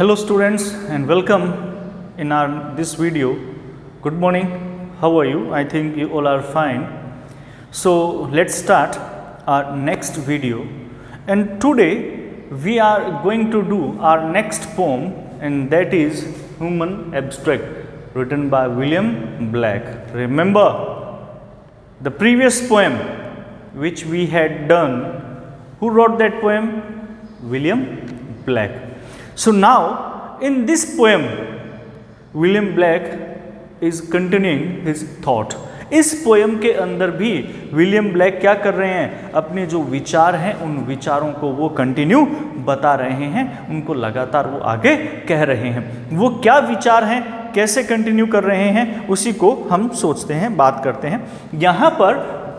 Hello students and welcome in our this video. Good morning. How are you? I think you all are fine. So let's start our next video, and today we are going to do our next poem, and that is Human Abstract, written by William Blake. Remember the previous poem which we had done. Who wrote that poem? William Blake. So now in this poem William Blake is continuing his thought. इस poem के अंदर भी William black क्या कर रहे हैं, अपने जो विचार हैं उन विचारों को वो कंटिन्यू बता रहे हैं, उनको लगातार वो आगे कह रहे हैं। वो क्या विचार हैं, कैसे कंटिन्यू कर रहे हैं, उसी को हम सोचते हैं, बात करते हैं। यहाँ पर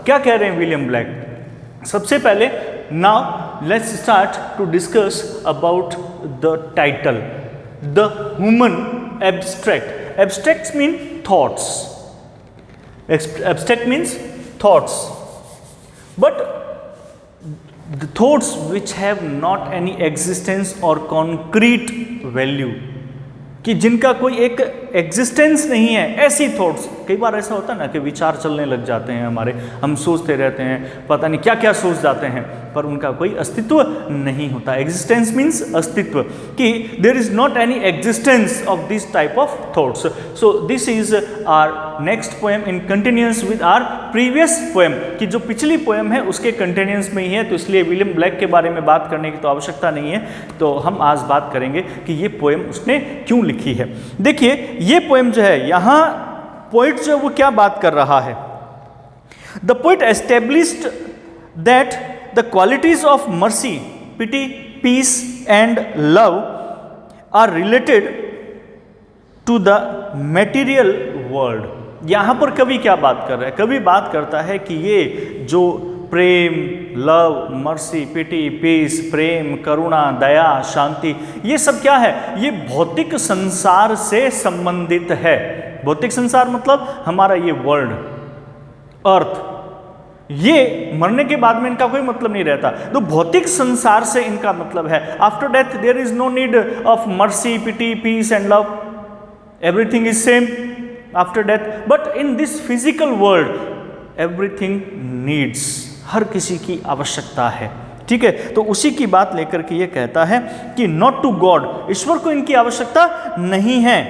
क्या कह रहे हैं विलियम ब्लैक? सबसे पहले now let's start to discuss about the title, the human abstract. Abstracts mean thoughts, abstract means thoughts, but the thoughts which have not any existence or concrete value, कि जिनका कोई एक एग्जिस्टेंस नहीं है, ऐसी thoughts. कई बार ऐसा होता है ना कि विचार चलने लग जाते हैं हमारे, हम सोचते रहते हैं, पता नहीं क्या क्या सोच जाते हैं, पर उनका कोई अस्तित्व नहीं होता। एग्जिस्टेंस मीन्स अस्तित्व, कि there is not any existence of this type of thoughts. So this is our next poem in continuous with our previous poem, कि जो पिछली पोएम है उसके कंटिन्यूअस में ही है, तो इसलिए विलियम ब्लैक के बारे में बात करने की तो आवश्यकता नहीं है। तो हम आज बात करेंगे कि ये पोएम उसने क्यों लिखी है। देखिए ये पोएम जो है, यहाँ पोइट जो वो क्या बात कर रहा है। The poet established that the qualities of mercy, pity, peace and love are related to the material world. यहां पर कवि क्या बात कर रहा है? कवि बात करता है कि ये जो प्रेम, लव, मर्सी, पिटी, पीस, प्रेम, करुणा, दया, शांति, ये सब क्या है? ये भौतिक संसार से संबंधित है। भौतिक संसार मतलब हमारा ये वर्ल्ड, अर्थ, ये मरने के बाद में इनका कोई मतलब नहीं रहता, तो भौतिक संसार से इनका मतलब है। After death there is no need of mercy, pity, peace and love, everything is same after death, but in this physical world everything needs, हर किसी की आवश्यकता है। ठीक है, तो उसी की बात लेकर के ये कहता है कि नॉट टू गॉड, ईश्वर को इनकी आवश्यकता नहीं है।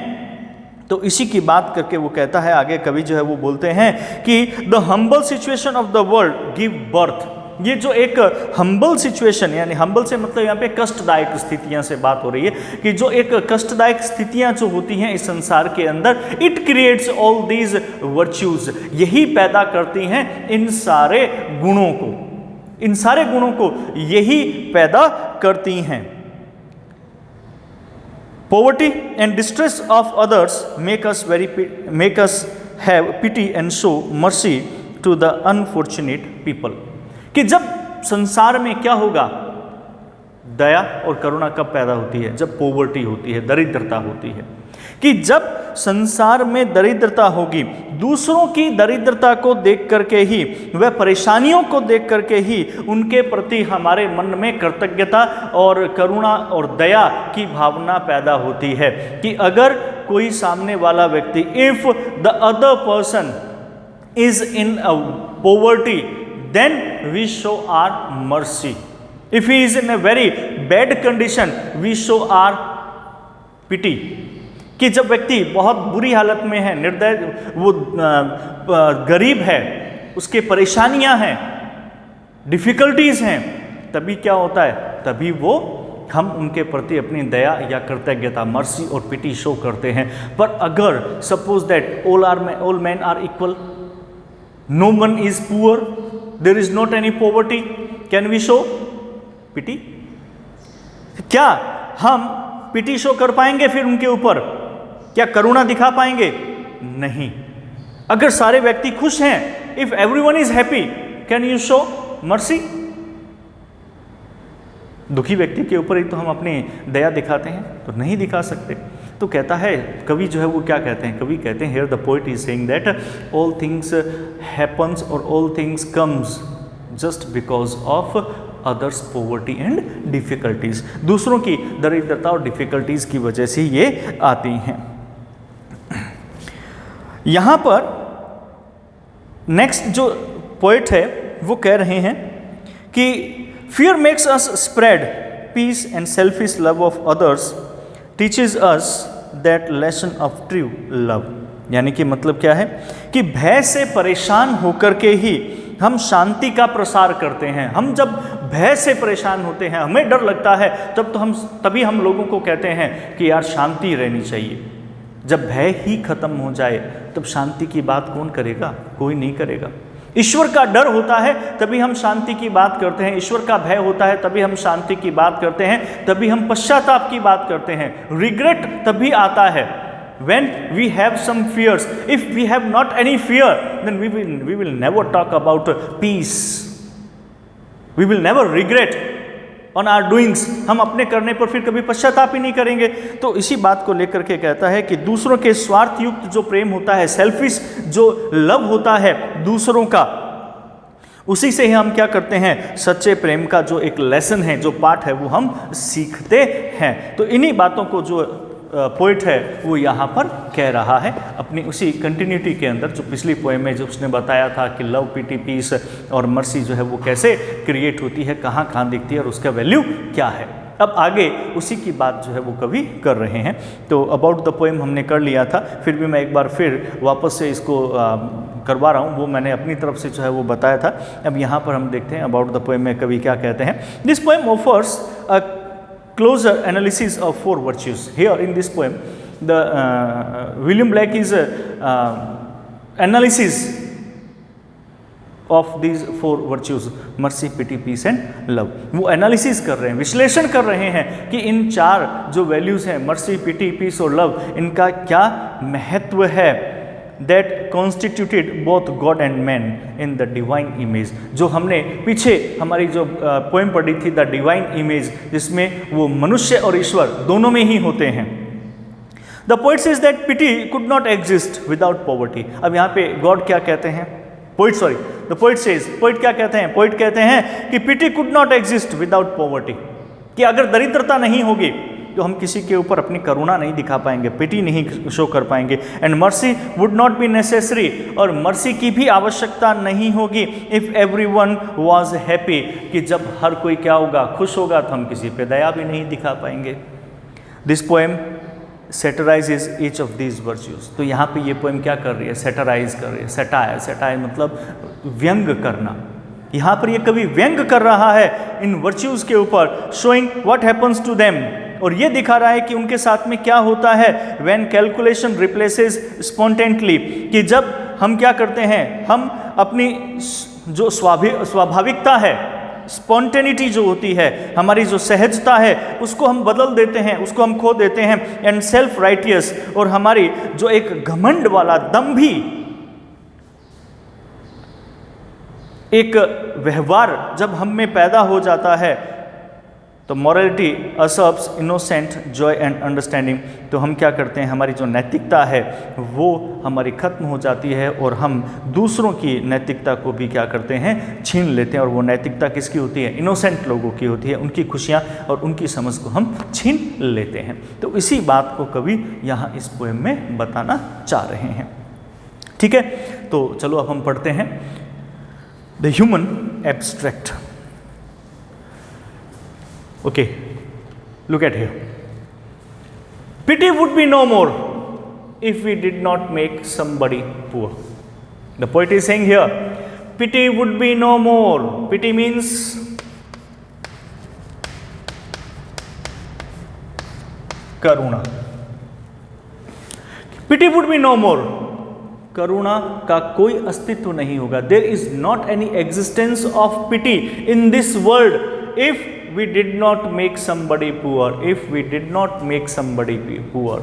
तो इसी की बात करके वो कहता है, आगे कवि जो है वो बोलते हैं कि the humble situation of the world give birth. ये जो एक हम्बल सिचुएशन, यानी हम्बल से मतलब यहाँ पे कष्टदायक स्थितियां से बात हो रही है, कि जो एक कष्टदायक स्थितियां जो होती हैं इस संसार के अंदर, it creates all these virtues, यही पैदा करती हैं इन सारे गुणों को, इन सारे गुणों को यही पैदा करती हैं। Poverty and distress of others make us have pity and show mercy to the unfortunate people। कि जब संसार में क्या होगा, दया और करुणा कब पैदा होती है? जब पॉवर्टी होती है, दरिद्रता होती है। कि जब संसार में दरिद्रता होगी, दूसरों की दरिद्रता को देख करके ही, वह परेशानियों को देख करके ही उनके प्रति हमारे मन में कृतज्ञता और करुणा और दया की भावना पैदा होती है। कि अगर कोई सामने वाला व्यक्ति, if the other person is in a poverty, then we show our mercy. If he is in a very bad condition, we show our pity। कि जब व्यक्ति बहुत बुरी हालत में है, निर्दय, वो गरीब है, उसके परेशानियां हैं, डिफिकल्टीज हैं, तभी क्या होता है? तभी वो हम उनके प्रति अपनी दया या कृतज्ञता, मर्सी और पिटी शो करते हैं। पर अगर suppose that all men are equal, no one is poor, there is not any poverty, can we show pity? क्या हम पिटी शो कर पाएंगे फिर उनके ऊपर? क्या करुणा दिखा पाएंगे? नहीं। अगर सारे व्यक्ति खुश हैं, if everyone is happy, can you show mercy? दुखी व्यक्ति के ऊपर ही तो हम अपनी दया दिखाते हैं, तो नहीं दिखा सकते। तो कहता है कवि जो है वो क्या कहते हैं? कवि कहते हैं, here the poet is saying that all things happens और all things comes just because of others poverty and difficulties, दूसरों की दरिद्रता और डिफिकल्टीज की वजह से ये आती हैं। यहां पर नेक्स्ट जो पोएट है वो कह रहे हैं कि fear makes us spread peace and selfish love of others teaches us that lesson of true love. यानी कि मतलब क्या है कि भय से परेशान होकर के ही हम शांति का प्रसार करते हैं। हम जब भय से परेशान होते हैं, हमें डर लगता है, तभी हम लोगों को कहते हैं कि यार शांति रहनी चाहिए। जब भय ही खत्म हो जाए तब शांति की बात कौन करेगा? कोई नहीं करेगा। ईश्वर का डर होता है तभी हम शांति की बात करते हैं, ईश्वर का भय होता है तभी हम शांति की बात करते हैं, तभी हम पश्चाताप की बात करते हैं। रिग्रेट तभी आता है when we have some fears. If we have not any fear, then we will never talk about peace. We will never regret on our doings. हम अपने करने पर फिर कभी पश्चाताप ही नहीं करेंगे। तो इसी बात को लेकर के कहता है कि दूसरों के स्वार्थ युक्त जो प्रेम होता है, सेल्फिश जो लव होता है दूसरों का, उसी से ही हम क्या करते हैं, सच्चे प्रेम का जो एक लेसन है, जो पाठ है, वो हम सीखते हैं। तो इन्हीं बातों को जो पोइट है वो यहाँ पर कह रहा है अपनी उसी कंटिन्यूटी के अंदर, जो पिछली पोएम में जो उसने बताया था कि लव, पिटी, पीस और मर्सी जो है वो कैसे क्रिएट होती है, कहाँ कहाँ दिखती है और उसका वैल्यू क्या है। अब आगे उसी की बात जो है वो कवि कर रहे हैं। तो अबाउट द पोएम हमने कर लिया था, फिर भी मैं एक बार फिर वापस से इसको करवा रहा हूँ, वो मैंने अपनी तरफ से जो है वो बताया था। अब यहाँ पर हम देखते हैं अबाउट द पोएम में कवि क्या कहते हैं। This poem offers a closer analysis of four virtues. Here in this poem, the William Blake is analysis of these four virtues, mercy, pity, peace and love. वो एनालिसिस कर रहे हैं, विश्लेषण कर रहे हैं कि इन चार जो वैल्यूज़ हैं, मर्सी, पिटी, पीस और लव, इनका क्या महत्व है। That constituted both God and man in the divine image. जो हमने पीछे हमारी जो पोएम पढ़ी थी, द डिवाइन इमेज, जिसमें वो मनुष्य और ईश्वर दोनों में ही होते हैं। The poet says that pity could not exist without poverty. अब यहाँ पे गॉड क्या कहते हैं, द पोइट सेज, पोइट क्या कहते हैं, पोइट कहते हैं कि pity could not exist without poverty, कि अगर दरिद्रता नहीं होगी तो हम किसी के ऊपर अपनी करुणा नहीं दिखा पाएंगे, पिटी नहीं शो कर पाएंगे। And mercy would not be necessary, और मर्सी की भी आवश्यकता नहीं होगी इफ़ एवरीवन वाज हैप्पी, कि जब हर कोई क्या होगा, खुश होगा, तो हम किसी पे दया भी नहीं दिखा पाएंगे। This poem satirises each of these virtues. तो यहाँ पे ये पोएम क्या कर रही है, सेटराइज कर रही है। सेटायर मतलब व्यंग करना। यहाँ पर ये कवि व्यंग कर रहा है इन वर्च्यूज के ऊपर, showing what happens to them, और ये दिखा रहा है कि उनके साथ में क्या होता है। व्हेन कैलकुलेशन रिप्लेसेस स्पॉन्टेंटली, कि जब हम क्या करते हैं, हम अपनी जो स्वाभाविकता है, स्पॉन्टेनिटी जो होती है, हमारी जो सहजता है, उसको हम बदल देते हैं, उसको हम खो देते हैं। एंड सेल्फ राइटियस, और हमारी जो एक घमंड वाला दम भी, एक व्यवहार जब हम में पैदा हो जाता है, तो morality absorbs innocent joy and understanding. तो हम क्या करते हैं, हमारी जो नैतिकता है वो हमारी खत्म हो जाती है, और हम दूसरों की नैतिकता को भी क्या करते हैं, छीन लेते हैं। और वो नैतिकता किसकी होती है, इनोसेंट लोगों की होती है, उनकी खुशियाँ और उनकी समझ को हम छीन लेते हैं। तो इसी बात को कवि यहाँ इस पोएम में बताना चाह रहे हैं। ठीक है, तो चलो अब हम पढ़ते हैं the human abstract. Okay, look at here. Pity would be no more if we did not make somebody poor. The poet is saying here, pity would be no more. Pity means karuna. Pity would be no more. करुणा का कोई अस्तित्व नहीं होगा। There is not any existence of pity in this world if we did not make somebody poor. If we did not make somebody poor.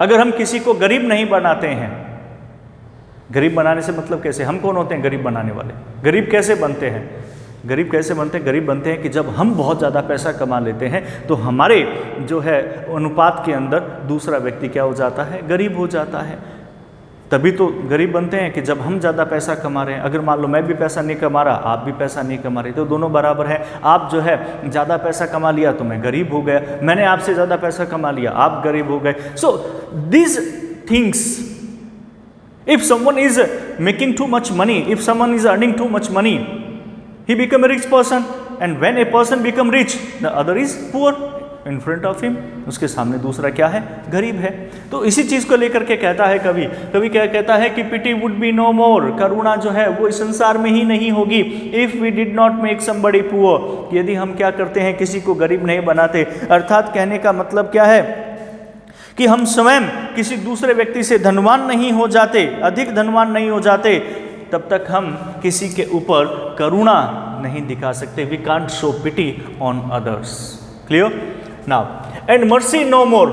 अगर हम किसी को गरीब नहीं बनाते हैं, गरीब बनाने से मतलब कैसे, हम कौन होते हैं गरीब बनाने वाले? गरीब कैसे बनते हैं? गरीब कैसे बनते हैं? गरीब बनते हैं कि जब हम बहुत ज़्यादा पैसा कमा लेते हैं तो हमारे जो है अनुपात के अंदर दूसरा व्यक्ति क्या हो जाता है, गरीब हो जाता है। तभी तो गरीब बनते हैं कि जब हम ज़्यादा पैसा कमा रहे हैं। अगर मान लो मैं भी पैसा नहीं कमा रहा, आप भी पैसा नहीं कमा रहे, तो दोनों बराबर हैं। आप जो है ज़्यादा पैसा कमा लिया तो मैं गरीब हो गया, मैंने आपसे ज़्यादा पैसा कमा लिया, आप गरीब हो गए। So these things, if someone is making too much money, if someone is earning too much money, he become a rich person, and when a person become rich, the other is poor in front of him, उसके सामने दूसरा क्या है, गरीब है। तो इसी चीज़ को लेकर के कहता है कवि क्या कहता है कि pity would be no more, करुणा जो है वो इस संसार में ही नहीं होगी, if we did not make somebody poor, यदि हम क्या करते हैं, किसी को गरीब नहीं बनाते। अर्थात कहने का मतलब क्या है कि हम स्वयं किसी दूसरे व्यक्ति से धनवान नहीं हो जाते, अधिक धनवान नहीं हो जाते, तब तक हम किसी के ऊपर करुणा नहीं दिखा सकते। We can't show pity on others. Clear? Now, and mercy no more,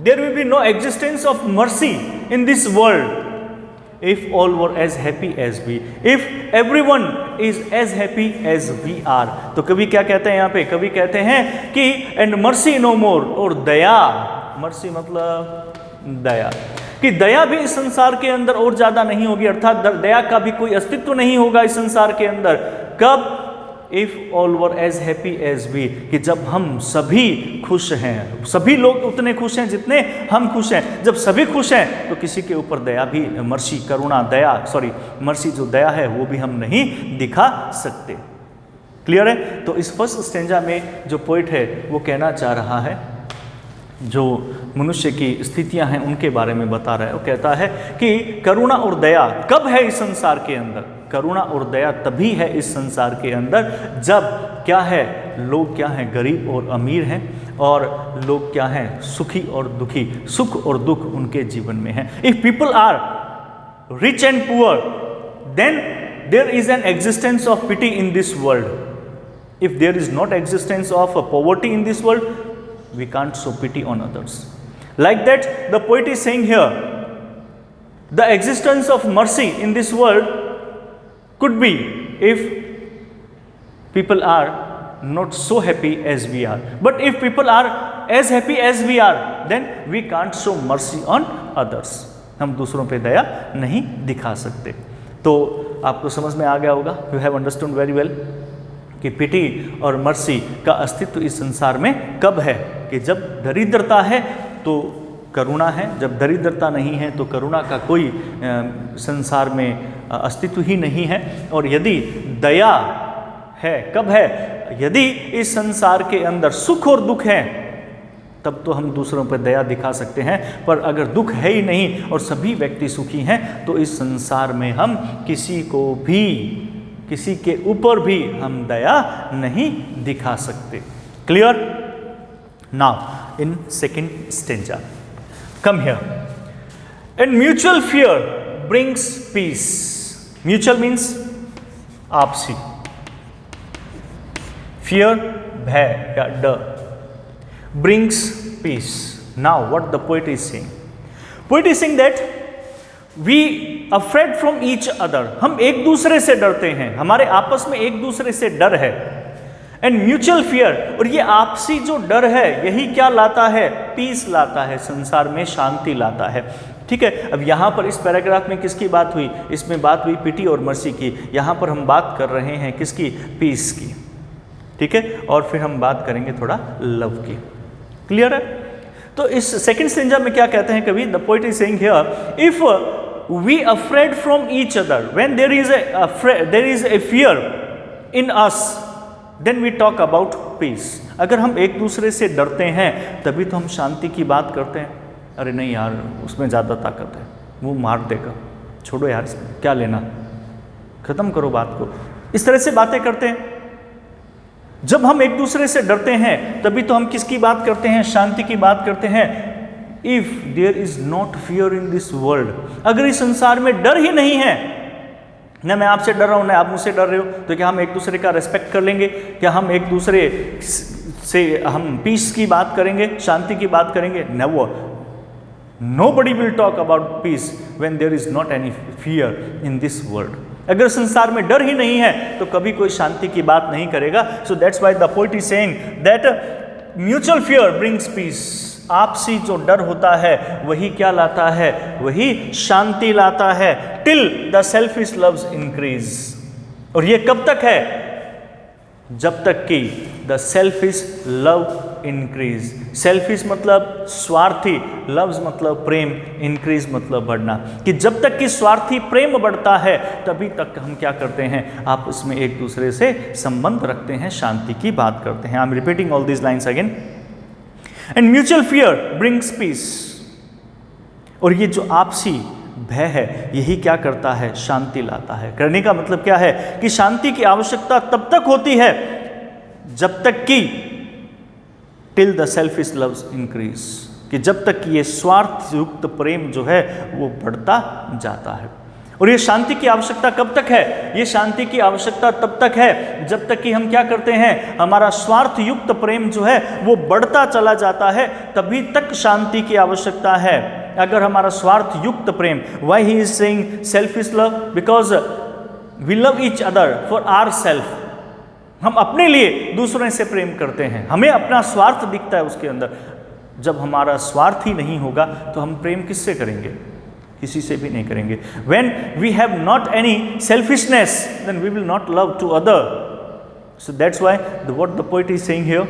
there will be no existence of mercy in this world if all were as happy as we, if everyone is as happy as we are. तो कवि क्या कहते हैं यहाँ पे, कवि कहते हैं कि एंड मर्सी नो मोर, और दया, मर्सी मतलब दया, कि दया भी इस संसार के अंदर और ज्यादा नहीं होगी, अर्थात दया का भी कोई अस्तित्व नहीं होगा इस संसार के अंदर। कब? If all were as happy as we, कि जब हम सभी खुश हैं, सभी लोग उतने खुश हैं जितने हम खुश हैं। जब सभी खुश हैं तो किसी के ऊपर दया भी, मर्सी, करुणा, दया, सॉरी मर्सी जो दया है वो भी हम नहीं दिखा सकते। क्लियर है? तो इस फर्स्ट स्टेंजा में जो पोइट है वो कहना चाह रहा है, जो मनुष्य की स्थितियां हैं उनके बारे में बता रहा है। वो कहता है कि करुणा और दया कब है इस संसार के अंदर? करुणा और दया तभी है इस संसार के अंदर जब क्या है, लोग क्या हैं, गरीब और अमीर हैं, और लोग क्या हैं, सुखी और दुखी, सुख और दुख उनके जीवन में है। If people are rich and poor, then there is an existence of pity in this world. If there is not existence of poverty in this world, we can't show pity on others. Like that, the poet is saying here, the existence of mercy in this world could be if people are not so happy as we are. But if people are as happy as we are, then we can't show mercy on others. हम दूसरों पे दया नहीं दिखा सकते। तो आपको समझ में आ गया होगा, you have understood very well, कि पिटी और मर्सी का अस्तित्व इस संसार में कब है, कि जब दरिद्रता है तो करुणा है, जब दरिद्रता नहीं है तो करुणा का कोई संसार में अस्तित्व ही नहीं है। और यदि दया है, कब है, यदि इस संसार के अंदर सुख और दुख है तब तो हम दूसरों पर दया दिखा सकते हैं। पर अगर दुख है ही नहीं और सभी व्यक्ति सुखी हैं तो इस संसार में हम किसी को भी, किसी के ऊपर भी हम दया नहीं दिखा सकते। Clear? Now in second stanza, come here, and mutual fear brings peace. Mutual means आपसी, फियर भय या डर, brings peace. Now what the poet is saying, poet is saying that we afraid from each other, हम एक दूसरे से डरते हैं, हमारे आपस में एक दूसरे से डर है। एंड म्यूचुअल फियर, और ये आपसी जो डर है यही क्या लाता है, पीस लाता है, संसार में शांति लाता है। ठीक है, अब यहाँ पर इस पैराग्राफ में किसकी बात हुई, इसमें बात हुई पिटी और मर्सी की, यहाँ पर हम बात कर रहे हैं किसकी, पीस की। ठीक है, और फिर हम बात करेंगे थोड़ा लव की। क्लियर है? तो इस सेकंड स्टेंजा में क्या कहते हैं कवि, the poet is saying here, if we afraid from each other, when there is a fear in us, then we talk about peace. अगर हम एक दूसरे से डरते हैं तभी तो हम शांति की बात करते हैं। अरे नहीं यार, उसमें ज़्यादा ताकत है, वो मार देगा, छोड़ो यार, इसमें क्या लेना, ख़त्म करो बात को, इस तरह से बातें करते हैं। जब हम एक दूसरे से डरते हैं तभी तो हम किसकी बात करते हैं, शांति की बात करते हैं। If there is not fear in this world, अगर इस संसार में डर ही नहीं है, न मैं आपसे डर रहा हूं, न आप मुझसे डर रहे हो, तो क्या हम एक दूसरे का रेस्पेक्ट कर लेंगे? क्या हम एक दूसरे से हम पीस की बात करेंगे, शांति की बात करेंगे? Never. Nobody will talk about peace when there is not any fear in this world. अगर संसार में डर ही नहीं है तो कभी कोई शांति की बात नहीं करेगा। So that's why the poet is saying that mutual fear brings peace. आपसी जो डर होता है वही क्या लाता है, वही शांति लाता है। Till the selfish loves increase, और ये कब तक है, जब तक कि the selfish love increase. Selfish मतलब स्वार्थी, लव्स मतलब प्रेम, इंक्रीज मतलब बढ़ना, कि जब तक कि स्वार्थी प्रेम बढ़ता है तभी तक हम क्या करते हैं, आपस में एक दूसरे से संबंध रखते हैं, शांति की बात करते हैं। I am repeating all these lines again. And mutual fear brings peace, और ये जो आपसी भय है यही क्या करता है, शांति लाता है। करने का मतलब क्या है कि शांति की आवश्यकता तब तक होती है जब तक कि till the selfish loves increase, कि जब तक कि ये स्वार्थ युक्त प्रेम जो है वो बढ़ता जाता है। और ये शांति की आवश्यकता कब तक है, ये शांति की आवश्यकता तब तक है जब तक कि हम क्या करते हैं, हमारा स्वार्थ युक्त प्रेम जो है वो बढ़ता चला जाता है, तभी तक शांति की आवश्यकता है। अगर हमारा स्वार्थ युक्त प्रेम, why he is saying selfish love, because we love each other for our self, हम अपने लिए दूसरों से प्रेम करते हैं, हमें अपना स्वार्थ दिखता है उसके अंदर। जब हमारा स्वार्थ ही नहीं होगा तो हम प्रेम किससे करेंगे, किसी से भी नहीं करेंगे। When we have not any selfishness, then we will not love to other. So that's why what the poet is saying here,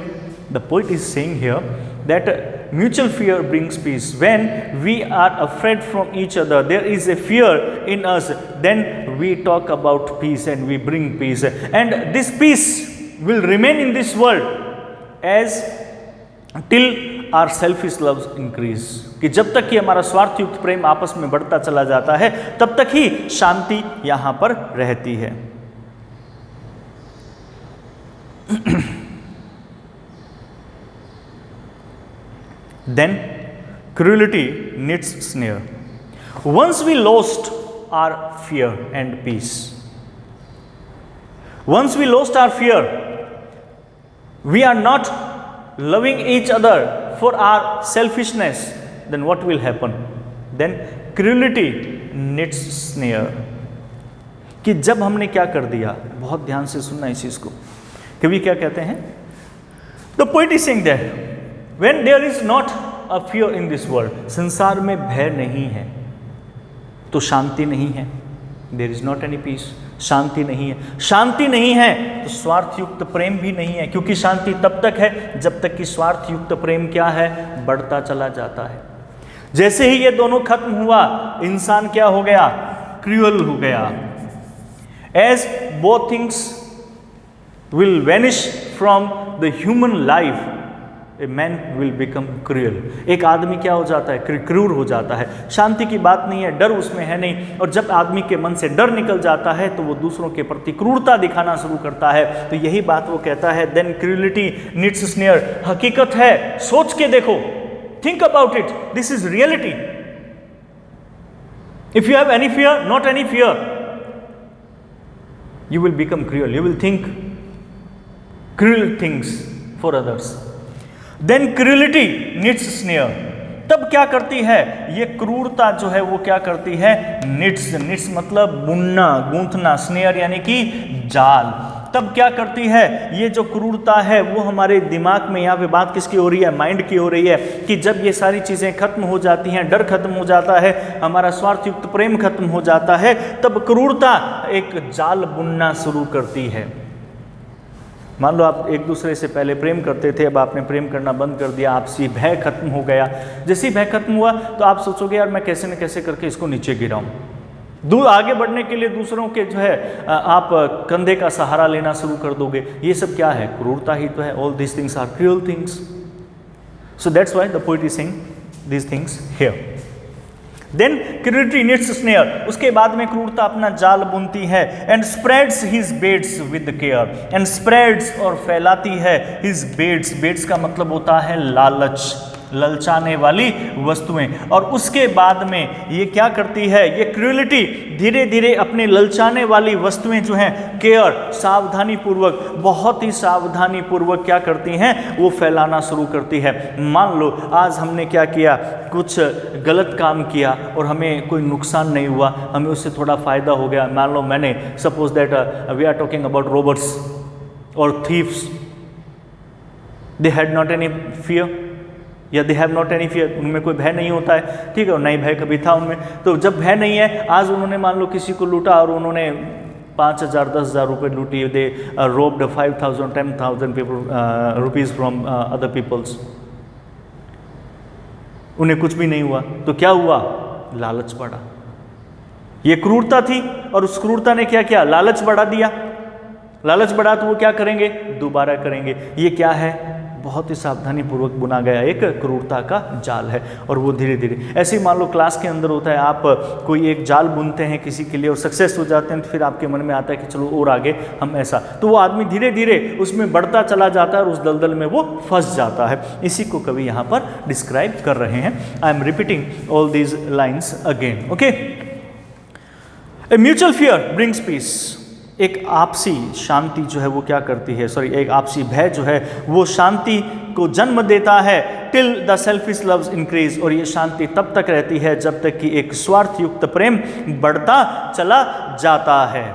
the poet is saying here that mutual fear brings peace. When we are afraid from each other, there is a fear in us, then we talk about peace and we bring peace. And this peace will remain in this world as till our selfish loves increase, कि जब तक कि हमारा स्वार्थ युक्त प्रेम आपस में बढ़ता चला जाता है तब तक ही शांति यहां पर रहती है। Then cruelty needs snare. Once we lost our fear and peace, once we lost our fear, we are not loving each other for our selfishness, then what will happen? Then cruelty needs snare. कि जब हमने क्या कर दिया, बहुत ध्यान से सुनना इस चीज को, कवि क्या कहते हैं, the poet is saying that when there is not a fear in this world, संसार में भय नहीं है तो शांति नहीं है, there is not any peace, शांति नहीं है। शांति नहीं है तो स्वार्थ युक्त प्रेम भी नहीं है, क्योंकि शांति तब तक है जब तक कि स्वार्थ युक्त प्रेम क्या है, बढ़ता चला जाता है। जैसे ही ये दोनों खत्म हुआ, इंसान क्या हो गया, क्रूअल हो गया। As both things will vanish from the human life, a man will become cruel. एक आदमी क्या हो जाता है, क्रूर हो जाता है। शांति की बात नहीं है, डर उसमें है नहीं, और जब आदमी के मन से डर निकल जाता है तो वो दूसरों के प्रति क्रूरता दिखाना शुरू करता है। तो यही बात वो कहता है, देन क्रूलिटी नीड्स स्नेयर। हकीकत है, सोच के देखो, think about it, this is reality. If you have any fear, not any fear, you will become cruel, you will think cruel things for others. Then cruelty needs snare. तब क्या करती है ये क्रूरता जो है, वो क्या करती है, निट्स मतलब बुनना, गूंथना, स्नेयर यानी कि जाल। तब क्या करती है ये जो क्रूरता है, वो हमारे दिमाग में, यहाँ पे बात किसकी हो रही है, माइंड की हो रही है, कि जब ये सारी चीज़ें खत्म हो जाती हैं, डर खत्म हो जाता है, हमारा स्वार्थयुक्त प्रेम खत्म हो जाता है, तब क्रूरता एक जाल बुनना शुरू करती है। मान लो आप एक दूसरे से पहले प्रेम करते थे, अब आपने प्रेम करना बंद कर दिया, आपसी भय खत्म हो गया। जैसे ही भय खत्म हुआ तो आप सोचोगे यार मैं कैसे न कैसे करके इसको नीचे गिराऊं। दूर आगे बढ़ने के लिए दूसरों के जो है आप कंधे का सहारा लेना शुरू कर दोगे। ये सब क्या है, क्रूरता ही तो है। All this things are cruel things. So that's why the poet is saying this things here. Then cruelty needs snare, उसके बाद में क्रूरता अपना जाल बुनती है। And spreads his baits with care, and spreads और फैलाती है हिज बेड्स, बेड्स का मतलब होता है लालच, ललचाने वाली वस्तुएं। और उसके बाद में ये क्या करती है, ये क्रूलिटी धीरे धीरे अपने ललचाने वाली वस्तुएं जो हैं, केयर, सावधानी पूर्वक, बहुत ही सावधानी पूर्वक क्या करती हैं, वो फैलाना शुरू करती है। मान लो आज हमने क्या किया, कुछ गलत काम किया और हमें कोई नुकसान नहीं हुआ, हमें उससे थोड़ा फ़ायदा हो गया। मान लो मैंने, suppose that we are talking about robbers और thieves, they had not any fear, या they have not any fear, उनमें कोई भय नहीं होता है, ठीक है, और नहीं भय कभी था उनमें। तो जब भय नहीं है, आज उन्होंने मान लो किसी को लूटा और उन्होंने 5,000 10,000 रुपये लूटी, they robbed 5,000 10,000 people rupees from other peoples, उन्हें कुछ भी नहीं हुआ। तो क्या हुआ? लालच बढ़ा। ये क्रूरता थी और उस क्रूरता ने क्या किया? लालच बढ़ा दिया। लालच बढ़ा तो वो क्या करेंगे? दोबारा करेंगे। ये क्या है? बहुत ही सावधानी पूर्वक बुना गया एक क्रूरता का जाल है। और वो धीरे धीरे ऐसे ही मान लो क्लास के अंदर होता है, आप कोई एक जाल बुनते हैं किसी के लिए और सक्सेस हो जाते हैं, तो फिर आपके मन में आता है कि चलो और आगे हम ऐसा, तो वो आदमी धीरे धीरे उसमें बढ़ता चला जाता है और उस दलदल में वो फंस जाता है। इसी को कवि यहाँ पर डिस्क्राइब कर रहे हैं। I am repeating all these lines again. Okay, a mutual fear brings peace. एक आपसी शांति जो है वो क्या करती है, सॉरी, एक आपसी भय जो है वो शांति को जन्म देता है। Till the selfish loves increase, और ये शांति तब तक रहती है जब तक कि एक स्वार्थ युक्त प्रेम बढ़ता चला जाता है।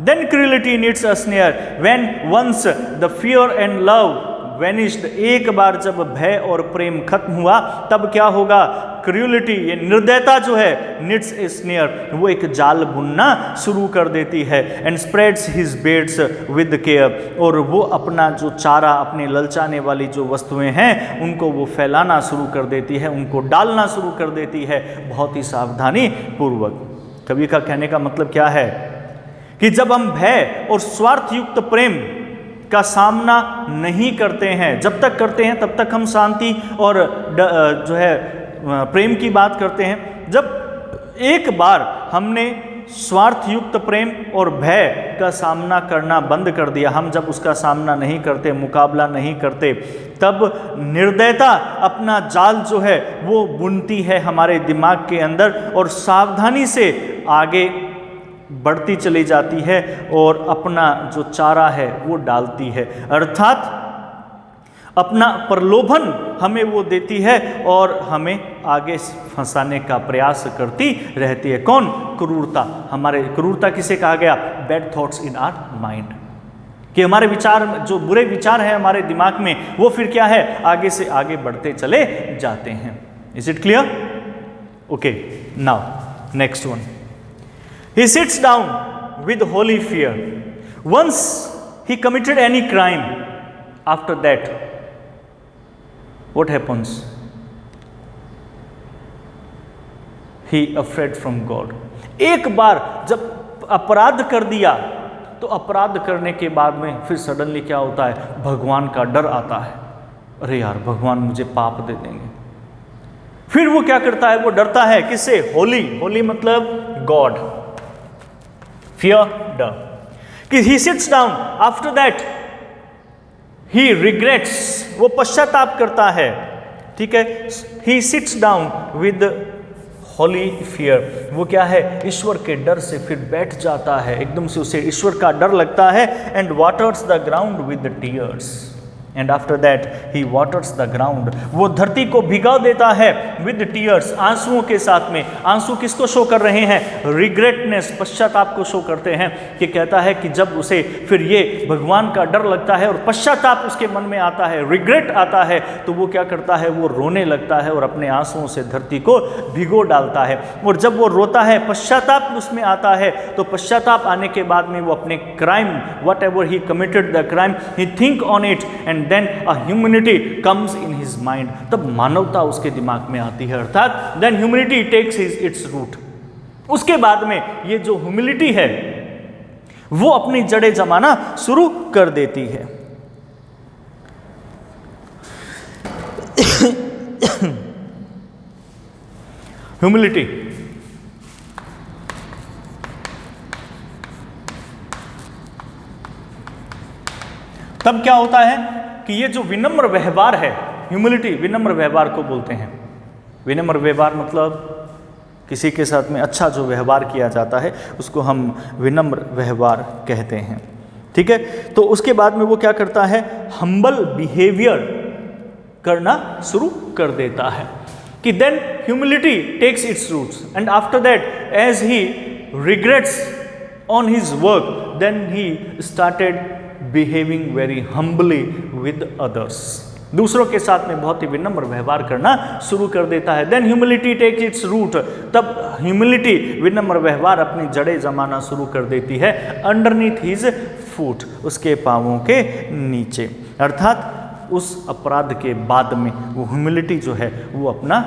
Then cruelty needs a snare when once the fear and love vanished. एक बार जब भय और प्रेम खत्म हुआ तब क्या होगा? क्रूएलिटी, ये निर्दयता जो है, नीड्स ए स्नेयर, वो एक जाल बुनना शुरू कर देती है। And spreads his baits with care, और वो अपना जो चारा, अपने ललचाने वाली जो वस्तुएं हैं उनको वो फैलाना शुरू कर देती है, उनको डालना शुरू कर देती है बहुत ही सावधानी पूर्वक। कवि का कहने का मतलब क्या है कि जब हम भय और स्वार्थ युक्त प्रेम का सामना नहीं करते हैं, जब तक करते हैं तब तक हम शांति और जो है प्रेम की बात करते हैं। जब एक बार हमने स्वार्थ युक्त प्रेम और भय का सामना करना बंद कर दिया, हम जब उसका सामना नहीं करते, मुकाबला नहीं करते, तब निर्दयता अपना जाल जो है वो बुनती है हमारे दिमाग के अंदर और सावधानी से आगे बढ़ती चली जाती है और अपना जो चारा है वो डालती है, अर्थात अपना प्रलोभन हमें वो देती है और हमें आगे फंसाने का प्रयास करती रहती है। कौन? क्रूरता। हमारे क्रूरता किसे कहा गया? Bad thoughts in our mind, कि हमारे विचार, जो बुरे विचार हैं हमारे दिमाग में, वो फिर क्या है? आगे से आगे बढ़ते चले जाते हैं। Is it clear? Okay, now next one. He sits down with holy fear. Once he committed any crime, after that, what happens? He afraid from God. एक बार जब अपराध कर दिया तो अपराध करने के बाद में फिर सडनली क्या होता है? भगवान का डर आता है। अरे यार, भगवान मुझे पाप दे देंगे। फिर वो क्या करता है? वो डरता है किससे? होली। होली मतलब गॉड। Fear, डर। कि he sits down, after that he regrets, वो पश्चाताप करता है, ठीक है। he sits down with holy fear, वो क्या है? ईश्वर के डर से फिर बैठ जाता है, एकदम से उसे ईश्वर का डर लगता है। and waters the ground with tears, and after that he waters the ground, वो धरती को भिगा देता है with tears, आंसुओं के साथ में। आंसू किसको शो कर रहे हैं? रिग्रेटनेस, पश्चाताप को शो करते हैं। कि कहता है कि जब उसे फिर ये भगवान का डर लगता है और पश्चाताप उसके मन में आता है, रिग्रेट आता है, तो वो क्या करता है? वो रोने लगता है और अपने आंसुओं से धरती को भिगो डालता है। और जब वो रोता है, पश्चाताप उसमें आता है, तो पश्चाताप आने के बाद में वो अपने crime, whatever he committed the crime, he think on it and then a humanity comes in his mind, तब मानवता उसके दिमाग में आती है, अर्थात then humanity takes its root. उसके बाद में ये जो ह्यूमिलिटी है वो अपनी जड़ें जमाना शुरू कर देती है। ह्यूमिलिटी तब क्या होता है कि ये जो विनम्र व्यवहार है, ह्यूमिलिटी विनम्र व्यवहार को बोलते हैं। विनम्र व्यवहार मतलब किसी के साथ में अच्छा जो व्यवहार किया जाता है उसको हम विनम्र व्यवहार कहते हैं, ठीक है। तो उसके बाद में वो क्या करता है? हम्बल बिहेवियर करना शुरू कर देता है। कि then humility takes its roots and after that as he regrets on his work then he started behaving very humbly with others, दूसरों के साथ में बहुत ही विनम्र व्यवहार करना शुरू कर देता है। Then humility take its root, तब ह्यूमिलिटी विनम्र व्यवहार अपनी जड़ें जमाना शुरू कर देती है अंडरनीथ हिज फुट, उसके पांवों के नीचे। अर्थात उस अपराध के बाद में वो ह्यूमिलिटी जो है वो अपना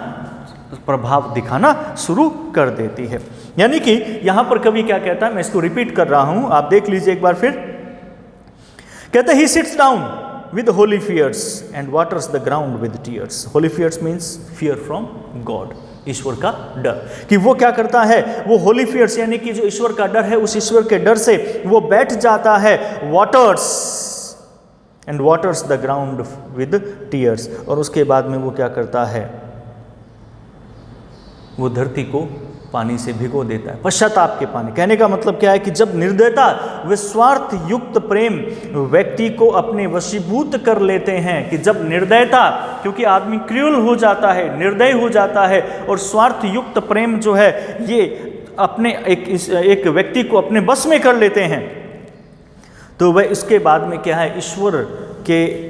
प्रभाव दिखाना शुरू कर देती है। यानी कि यहां पर कवि क्या कहता है, मैं इसको रिपीट कर रहा हूं, आप देख लीजिए एक बार फिर। कहते he sits down with holy fears and waters the ground with tears. Holy fears means fear from God, ईश्वर का डर। कि वो क्या करता है, वो होली फियर्स यानी कि जो ईश्वर का डर है, उस ईश्वर के डर से वो बैठ जाता है। Waters and waters the ground with tears, और उसके बाद में वो क्या करता है, वो धरती को पानी से भिगो देता है, पश्चाताप के पानी। कहने का मतलब क्या है कि जब निर्दयता व स्वार्थ युक्त प्रेम व्यक्ति को अपने वशीभूत कर लेते हैं, कि जब निर्दयता, क्योंकि आदमी क्रूर हो जाता है, निर्दय हो जाता है, और स्वार्थ युक्त प्रेम जो है ये अपने एक व्यक्ति को अपने बस में कर लेते हैं, तो वह इसके बाद में क्या है, ईश्वर के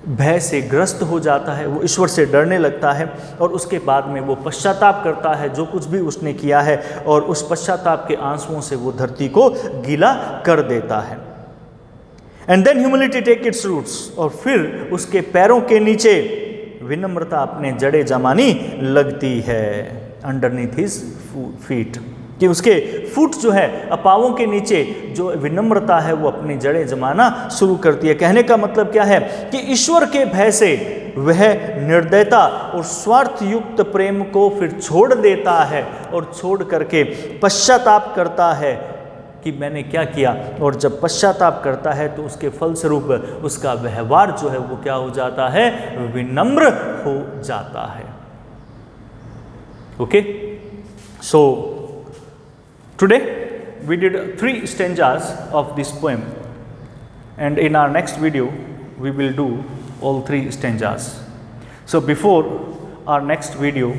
भय से ग्रस्त हो जाता है, वो ईश्वर से डरने लगता है, और उसके बाद में वो पश्चाताप करता है जो कुछ भी उसने किया है, और उस पश्चाताप के आंसुओं से वो धरती को गीला कर देता है। And then humility take its roots, और फिर उसके पैरों के नीचे विनम्रता अपने जड़े जमानी लगती है, अंडरनीथ हिज फीट, कि उसके फुट जो है, पांवों के नीचे जो विनम्रता है वो अपनी जड़ें जमाना शुरू करती है। कहने का मतलब क्या है कि ईश्वर के भय से वह निर्दयता और स्वार्थ युक्त प्रेम को फिर छोड़ देता है, और छोड़ करके पश्चाताप करता है कि मैंने क्या किया, और जब पश्चाताप करता है तो उसके फलस्वरूप उसका व्यवहार जो है वो क्या हो जाता है, विनम्र हो जाता है। Okay, so today we did 3 stanzas of this poem, and in our next video we will do all 3 stanzas. So before our next video,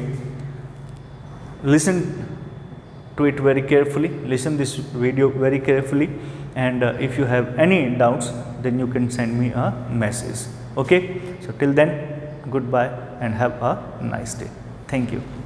listen to it very carefully, listen this video very carefully, and if you have any doubts then you can send me a message. Okay, so till then, goodbye and have a nice day. Thank you.